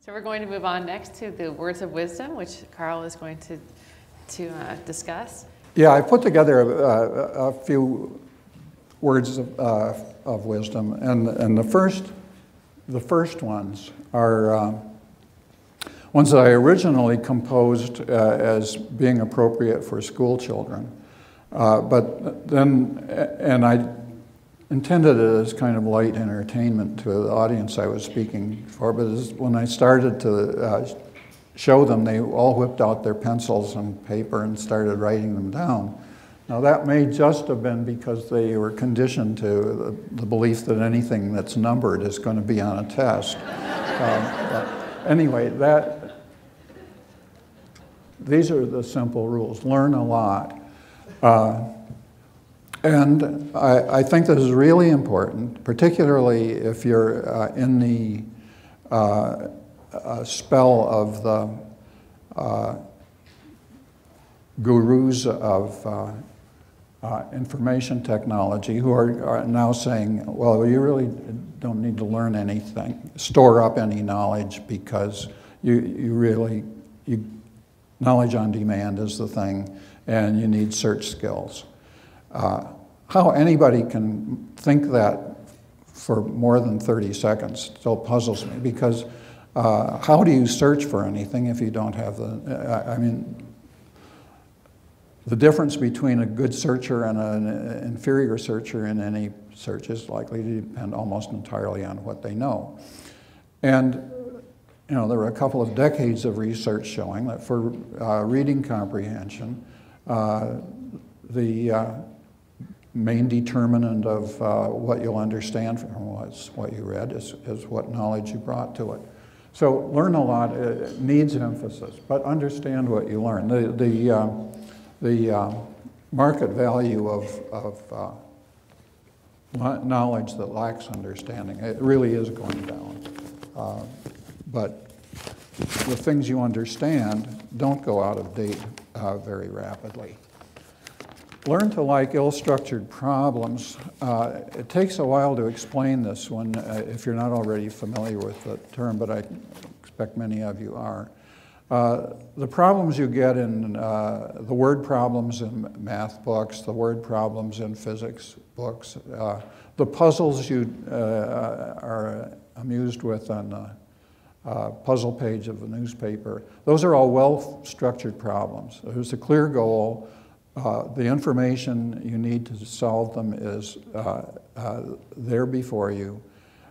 So we're going to move on next to the words of wisdom, which Carl is going to discuss. Yeah, I put together a few words of wisdom, and the first ones are ones that I originally composed as being appropriate for school children, but then, and I intended it as kind of light entertainment to the audience I was speaking for, but when I started to show them, they all whipped out their pencils and paper and started writing them down. Now that may just have been because they were conditioned to the belief that anything that's numbered is going to be on a test. Anyway, these are the simple rules. Learn a lot. And I think this is really important, particularly if you're in the spell of the gurus of information technology who are now saying, well, you really don't need to learn anything, store up any knowledge, because knowledge on demand is the thing, and you need search skills. How anybody can think that for more than 30 seconds still puzzles me, because how do you search for anything if you don't have I mean, the difference between a good searcher and an inferior searcher in any search is likely to depend almost entirely on what they know. And you know, there were a couple of decades of research showing that for reading comprehension, the main determinant of what you'll understand from what you read is what knowledge you brought to it. So learn a lot. It needs emphasis, but understand what you learn. The market value of knowledge that lacks understanding, it really is going down. But the things you understand don't go out of date very rapidly. Learn to like ill-structured problems. It takes a while to explain this one if you're not already familiar with the term, but I expect many of you are. The problems you get in the word problems in math books, the word problems in physics books, the puzzles you are amused with on the puzzle page of a newspaper, those are all well-structured problems. There's a clear goal. The information you need to solve them is there before you.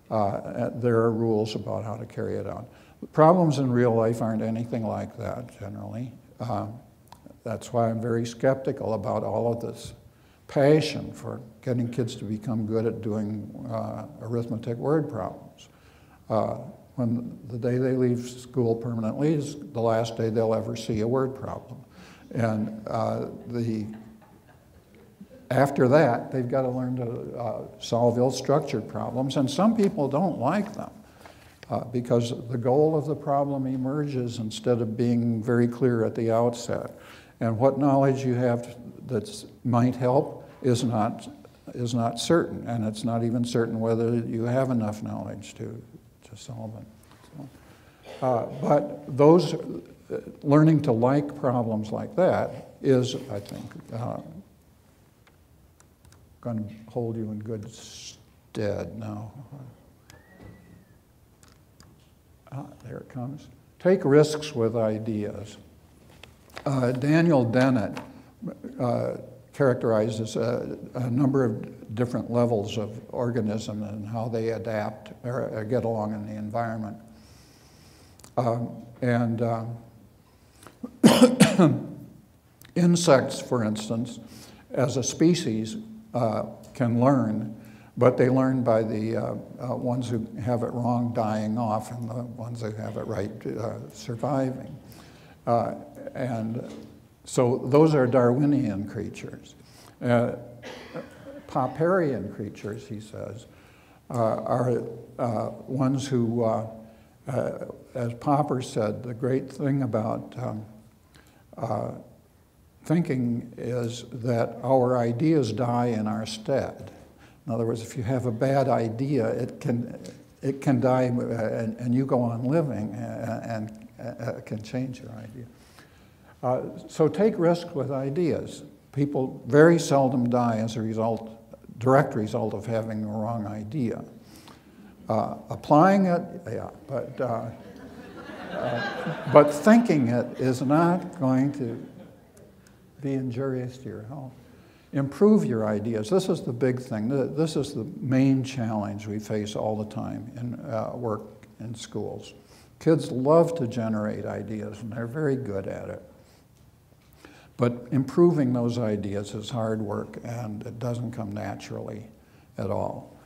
There are rules about how to carry it out. The problems in real life aren't anything like that, generally. That's why I'm very skeptical about all of this passion for getting kids to become good at doing arithmetic word problems. When the day they leave school permanently is the last day they'll ever see a word problem. And after that, they've got to learn to solve ill-structured problems, and some people don't like them because the goal of the problem emerges instead of being very clear at the outset. And what knowledge you have that might help is not certain, and it's not even certain whether you have enough knowledge to solve it. So, but those learning to like problems like that is, I think, going to hold you in good stead now. There it comes. Take risks with ideas. Daniel Dennett characterizes a number of different levels of organism and how they adapt or get along in the environment. Insects, for instance, as a species, can learn, but they learn by the ones who have it wrong dying off and the ones who have it right surviving. And so those are Darwinian creatures. Popperian creatures, he says, are ones who, as Popper said, the great thing about thinking is that our ideas die in our stead. In other words, if you have a bad idea, it can die and you go on living and can change your idea. So take risk with ideas. People very seldom die as a direct result of having the wrong idea. Applying it, yeah, but thinking it is not going to be injurious to your health. Improve your ideas. This is the big thing. This is the main challenge we face all the time in work in schools. Kids love to generate ideas, and they're very good at it. But improving those ideas is hard work, and it doesn't come naturally at all.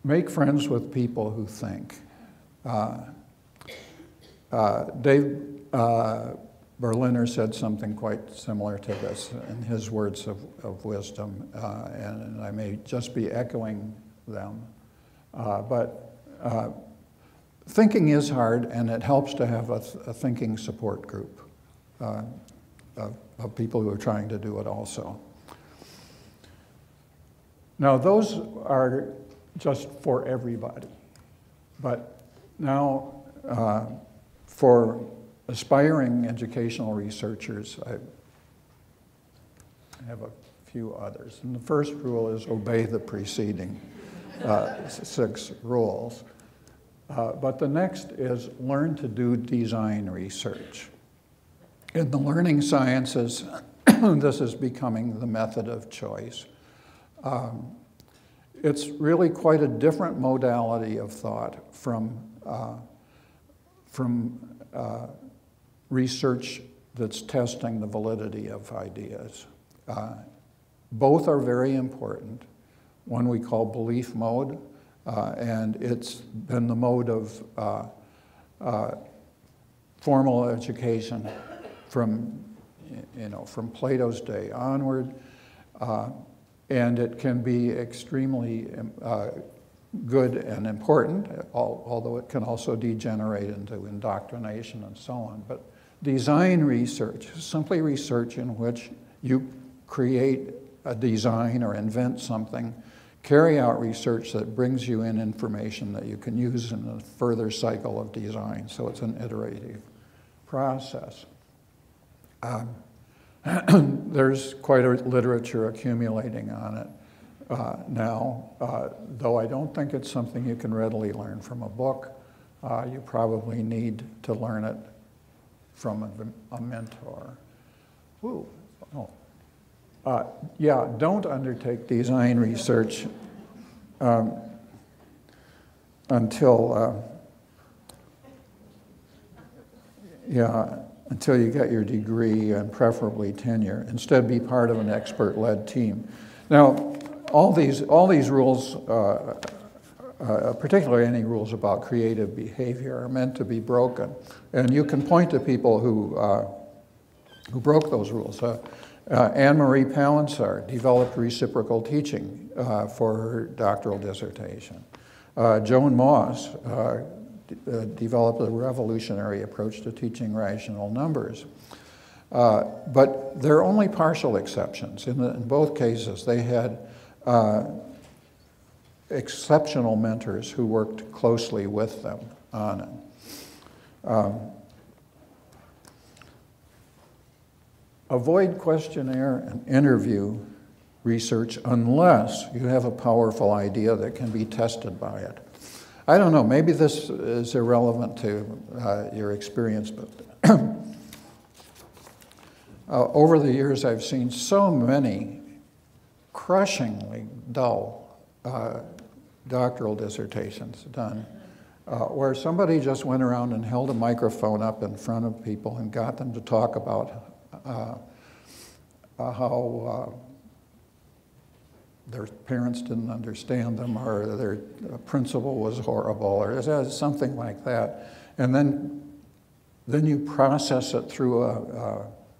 Make friends with people who think. Dave Berliner said something quite similar to this in his words of wisdom, and I may just be echoing them. But thinking is hard, and it helps to have a thinking support group of people who are trying to do it also. Now, those are just for everybody. But now, for aspiring educational researchers, I have a few others. And the first rule is obey the preceding 6 rules. But the next is learn to do design research. In the learning sciences, this is becoming the method of choice. It's really quite a different modality of thought from research that's testing the validity of ideas. Both are very important. One we call belief mode, and it's been the mode of formal education from Plato's day onward, and it can be extremely good and important, although it can also degenerate into indoctrination and so on. But design research is simply research in which you create a design or invent something, carry out research that brings you in information that you can use in a further cycle of design. So it's an iterative process. There's quite a literature accumulating on it now, though I don't think it's something you can readily learn from a book. You probably need to learn it from a mentor. Ooh, oh. Yeah, don't undertake design research until you get your degree and preferably tenure. Instead, be part of an expert-led team. Now, all these rules, particularly any rules about creative behavior, are meant to be broken. And you can point to people who broke those rules. Anne-Marie Palinsar developed reciprocal teaching for her doctoral dissertation. Joan Moss developed a revolutionary approach to teaching rational numbers. But there are only partial exceptions. In both cases, they had exceptional mentors who worked closely with them on it. Avoid questionnaire and interview research unless you have a powerful idea that can be tested by it. I don't know, maybe this is irrelevant to your experience, but over the years I've seen so many crushingly dull doctoral dissertations done where somebody just went around and held a microphone up in front of people and got them to talk about how their parents didn't understand them, or their principal was horrible, or something like that. And then you process it through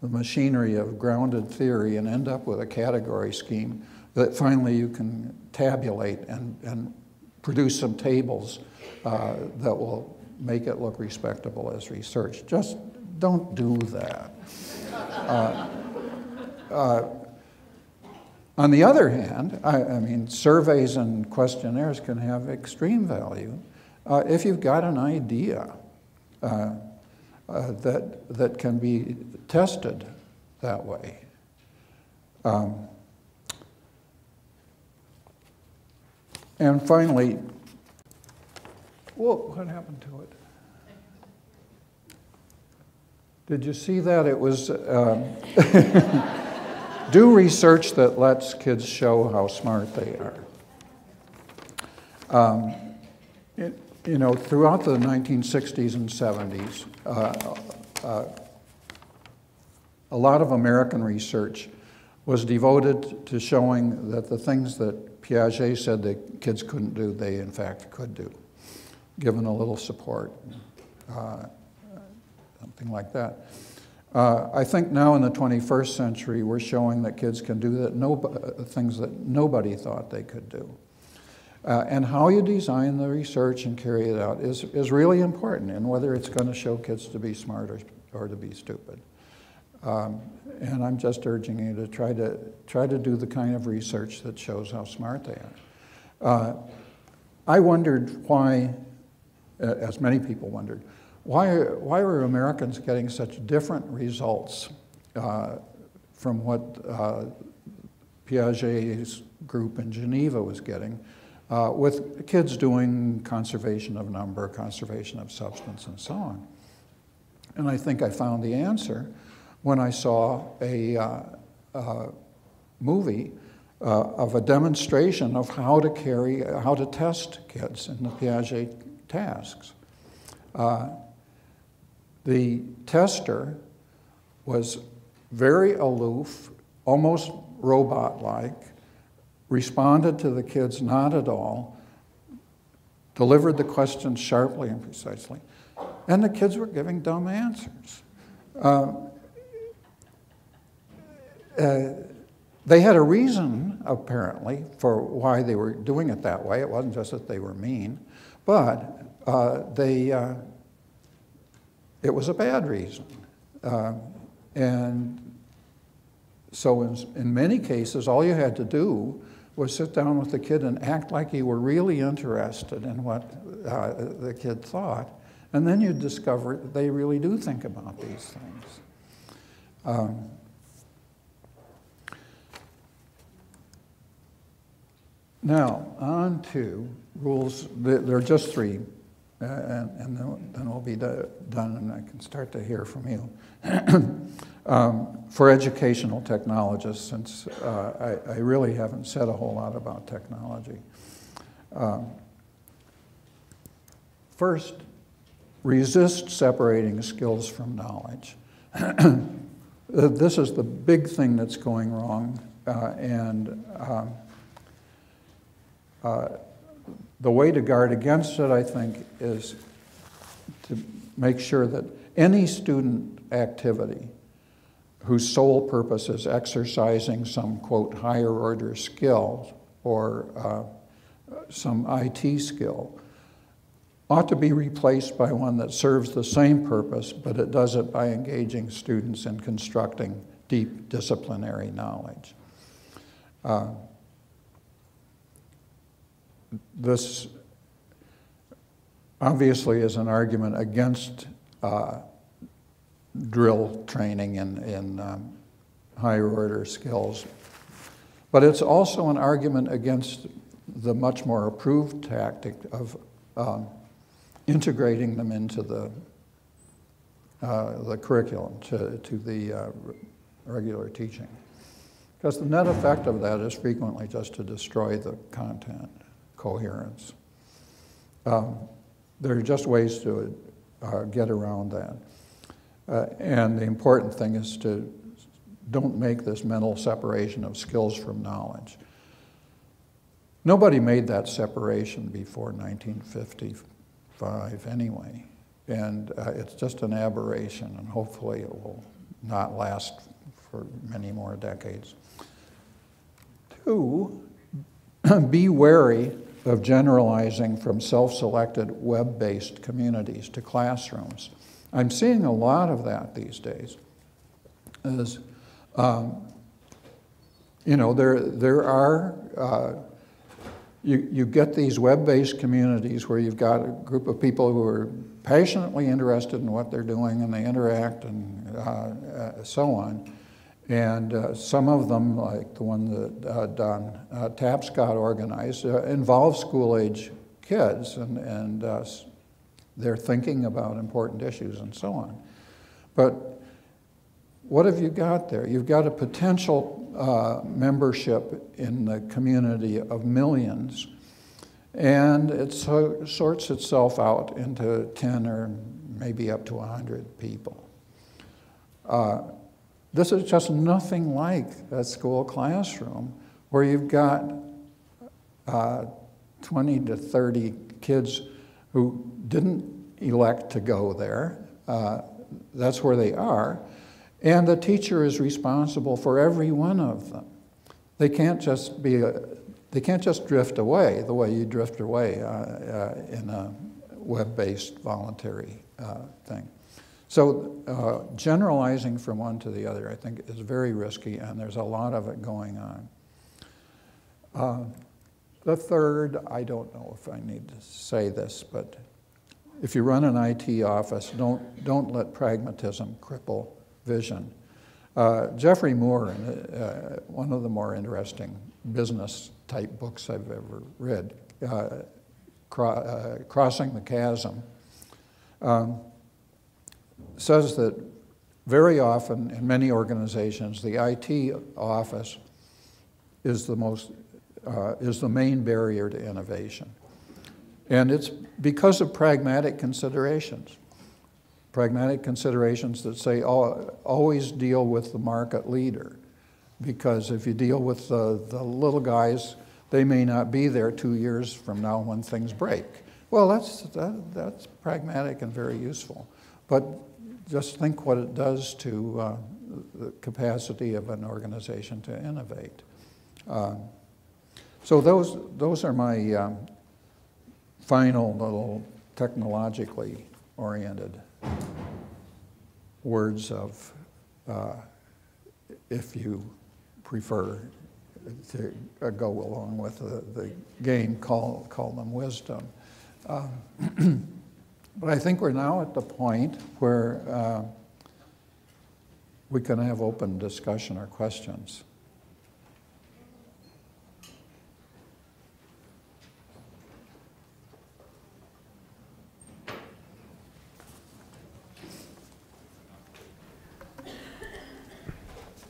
the machinery of grounded theory and end up with a category scheme that finally you can tabulate and produce some tables that will make it look respectable as research. Just don't do that. On the other hand, I mean, surveys and questionnaires can have extreme value if you've got an idea that can be tested that way. And finally, whoa, what happened to it? Did you see that? It was do research that lets kids show how smart they are. You know, throughout the 1960s and 70s, a lot of American research was devoted to showing that the things that Piaget said that kids couldn't do, they in fact could do, given a little support, something like that. I think now in the 21st century, we're showing that kids can do things that nobody thought they could do. And how you design the research and carry it out is really important in whether it's going to show kids to be smart or to be stupid. And I'm just urging you to try to do the kind of research that shows how smart they are. I wondered why, as many people wondered, why were Americans getting such different results from what Piaget's group in Geneva was getting with kids doing conservation of number, conservation of substance, and so on. And I think I found the answer when I saw a movie of a demonstration of how to test kids in the Piaget tasks. The tester was very aloof, almost robot-like, responded to the kids not at all, delivered the questions sharply and precisely, and the kids were giving dumb answers. They had a reason, apparently, for why they were doing it that way. It wasn't just that they were mean, but it was a bad reason. And so in many cases, all you had to do was sit down with the kid and act like you were really interested in what the kid thought, and then you'd discover that they really do think about these things. Now, on to rules. There are just three, and then we'll be done and I can start to hear from you. For educational technologists, since I really haven't said a whole lot about technology. First, resist separating skills from knowledge. This is the big thing that's going wrong, and the way to guard against it, I think, is to make sure that any student activity whose sole purpose is exercising some, quote, higher order skill or some IT skill ought to be replaced by one that serves the same purpose, but it does it by engaging students in constructing deep disciplinary knowledge. This obviously is an argument against drill training in higher order skills, but it's also an argument against the much more approved tactic of integrating them into the curriculum, to the regular teaching. Because the net effect of that is frequently just to destroy the content coherence. There are just ways to get around that. And the important thing is to don't make this mental separation of skills from knowledge. Nobody made that separation before 1955 anyway, and it's just an aberration, and hopefully it will not last for many more decades. 2, be wary of generalizing from self-selected web-based communities to classrooms. I'm seeing a lot of that these days. you know, there are, you get these web-based communities where you've got a group of people who are passionately interested in what they're doing, and they interact and so on. And some of them, like the one that Don Tapscott organized, involve school-age kids, and they're thinking about important issues and so on. But what have you got there? You've got a potential membership in the community of millions, and it sorts itself out into 10 or maybe up to 100 people. This is just nothing like a school classroom where you've got 20 to 30 kids who didn't elect to go there. That's where they are. And the teacher is responsible for every one of them. They can't just drift away the way you drift away in a web-based voluntary thing. So generalizing from one to the other, I think, is very risky, and there's a lot of it going on. The third, I don't know if I need to say this, but if you run an IT office, don't let pragmatism cripple vision. Jeffrey Moore, in one of the more interesting business-type books I've ever read, Crossing the Chasm, says that very often in many organizations, the IT office is the main barrier to innovation. And it's because of pragmatic considerations. Pragmatic considerations that say always deal with the market leader. Because if you deal with the little guys, they may not be there 2 years from now when things break. Well, that's pragmatic and very useful. But just think what it does to the capacity of an organization to innovate. So those are my final little technologically oriented words of, if you prefer to go along with the game, call them wisdom. But I think we're now at the point where we can have open discussion or questions.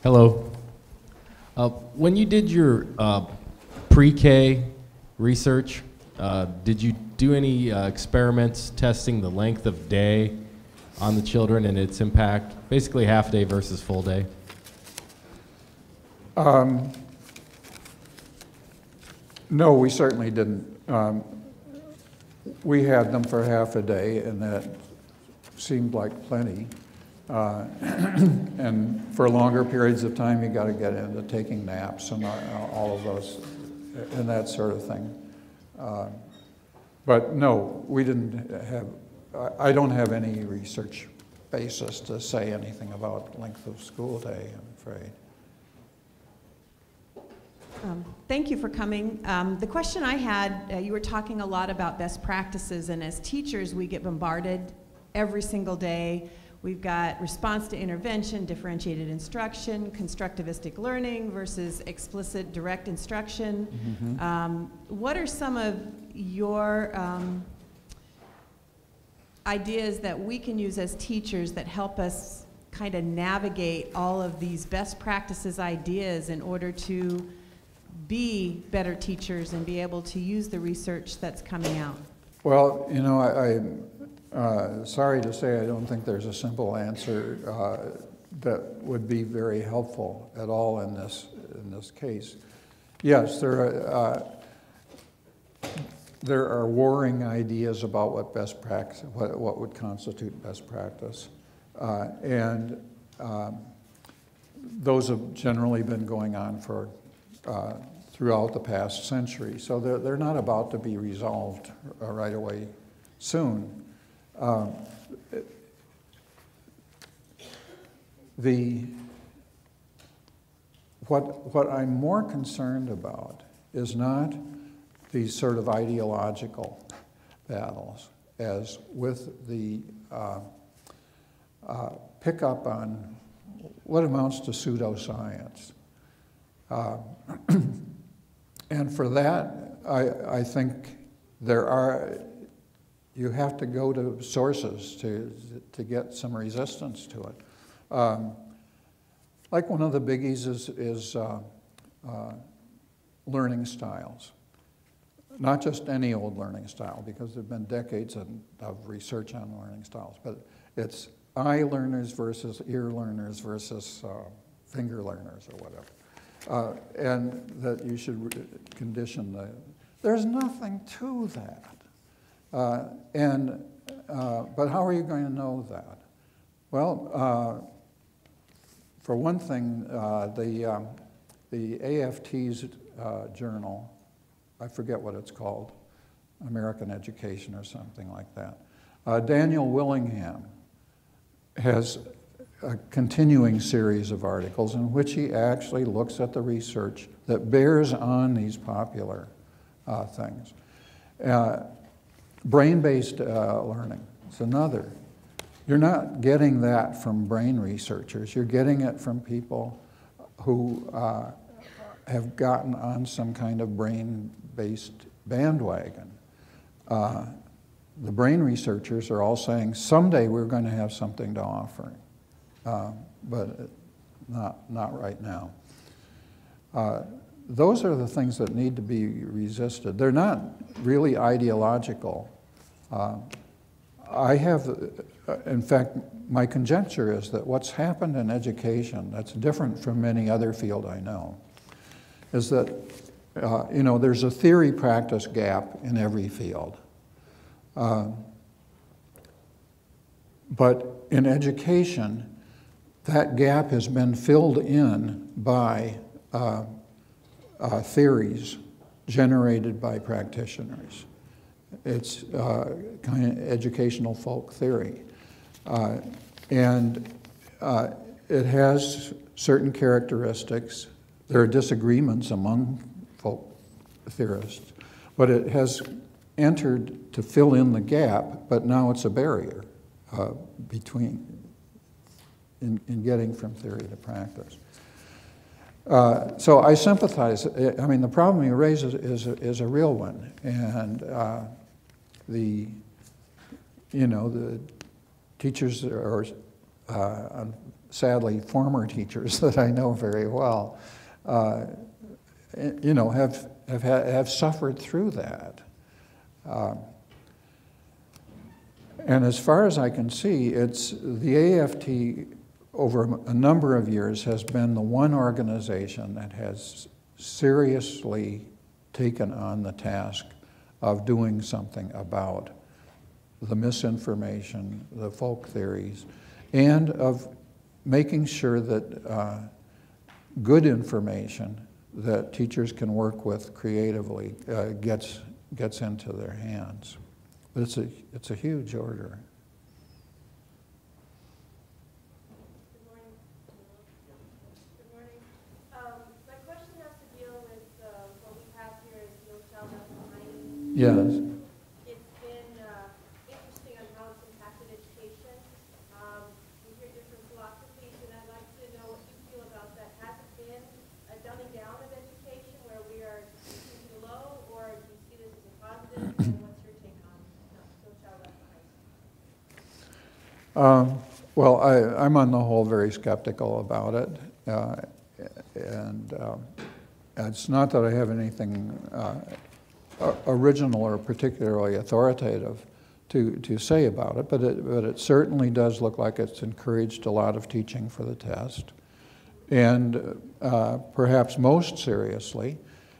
Hello. When you did your pre-K research, did you do any experiments testing the length of day on the children and its impact, basically half day versus full day? No, we certainly didn't. We had them for half a day, and that seemed like plenty. And for longer periods of time, you got to get into taking naps and all of those, and that sort of thing. But no, we didn't have, I don't have any research basis to say anything about length of school day, I'm afraid. Thank you for coming. The question I had, you were talking a lot about best practices, and as teachers, we get bombarded every single day. We've got response to intervention, differentiated instruction, constructivistic learning versus explicit direct instruction. Mm-hmm. What are some of your ideas that we can use as teachers that help us kind of navigate all of these best practices ideas in order to be better teachers and be able to use the research that's coming out? Well, you know, I'm sorry to say I don't think there's a simple answer that would be very helpful at all in this case. Yes, there are warring ideas about what best practice, what would constitute best practice, and those have generally been going on for throughout the past century. So they're not about to be resolved right away soon. what I'm more concerned about is not these sort of ideological battles, as with the pickup on what amounts to pseudoscience. And for that, I think you have to go to sources to get some resistance to it. Like one of the biggies is learning styles. Not just any old learning style, because there have been decades of research on learning styles, but it's eye learners versus ear learners versus finger learners or whatever. And that you should condition there's nothing to that. But how are you going to know that? Well, for one thing, the AFT's journal, I forget what it's called, American Education or something like that. Daniel Willingham has a continuing series of articles in which he actually looks at the research that bears on these popular things. Brain-based learning is another. You're not getting that from brain researchers. You're getting it from people who have gotten on some kind of brain-based bandwagon. The brain researchers are all saying, someday we're going to have something to offer, but not right now. Those are the things that need to be resisted. They're not really ideological. In fact, my conjecture is that what's happened in education that's different from any other field I know is that, there's a theory-practice gap in every field. But in education, that gap has been filled in by theories generated by practitioners. It's kind of educational folk theory. And it has certain characteristics. There are disagreements among folk theorists, but it has entered to fill in the gap, but now it's a barrier in getting from theory to practice. So I sympathize. I mean, the problem you raise is a real one, and the teachers, or sadly former teachers that I know very well, have suffered through that. And as far as I can see, it's the AFT over a number of years has been the one organization that has seriously taken on the task of doing something about the misinformation, the folk theories, and of making sure that good information that teachers can work with creatively gets into their hands. But it's a huge order. Good morning. My question has to deal with what we have here is No Child Left Behind. Yes. It's been interesting on how it's impacted education. We hear different philosophies, and I'd like to know what you feel about that. Has it been a dumbing down of education where we are too low, or do you see this as a positive? And what's your take on No Child Left Behind? Well, I'm on the whole very skeptical about it, and it's not that I have anything original or particularly authoritative to say about it, but it certainly does look like it's encouraged a lot of teaching for the test, and perhaps most seriously,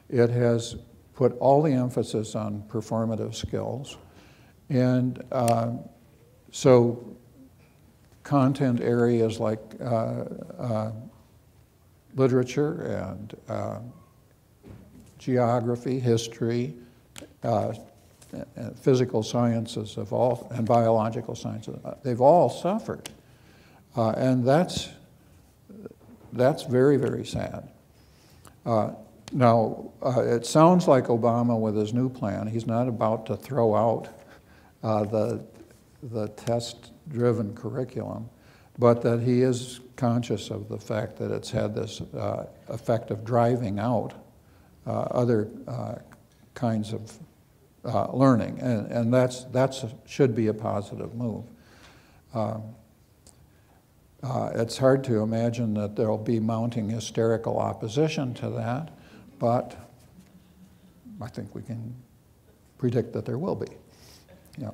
it has put all the emphasis on performative skills, and so content areas like literature and geography, history, physical sciences and biological sciences, they've all suffered. And that's very, very sad. Now, it sounds like Obama with his new plan. He's not about to throw out the test-driven curriculum, but that he is conscious of the fact that it's had this effect of driving out other kinds of learning, and that's should be a positive move. It's hard to imagine that there'll be mounting hysterical opposition to that, but I think we can predict that there will be. Yeah.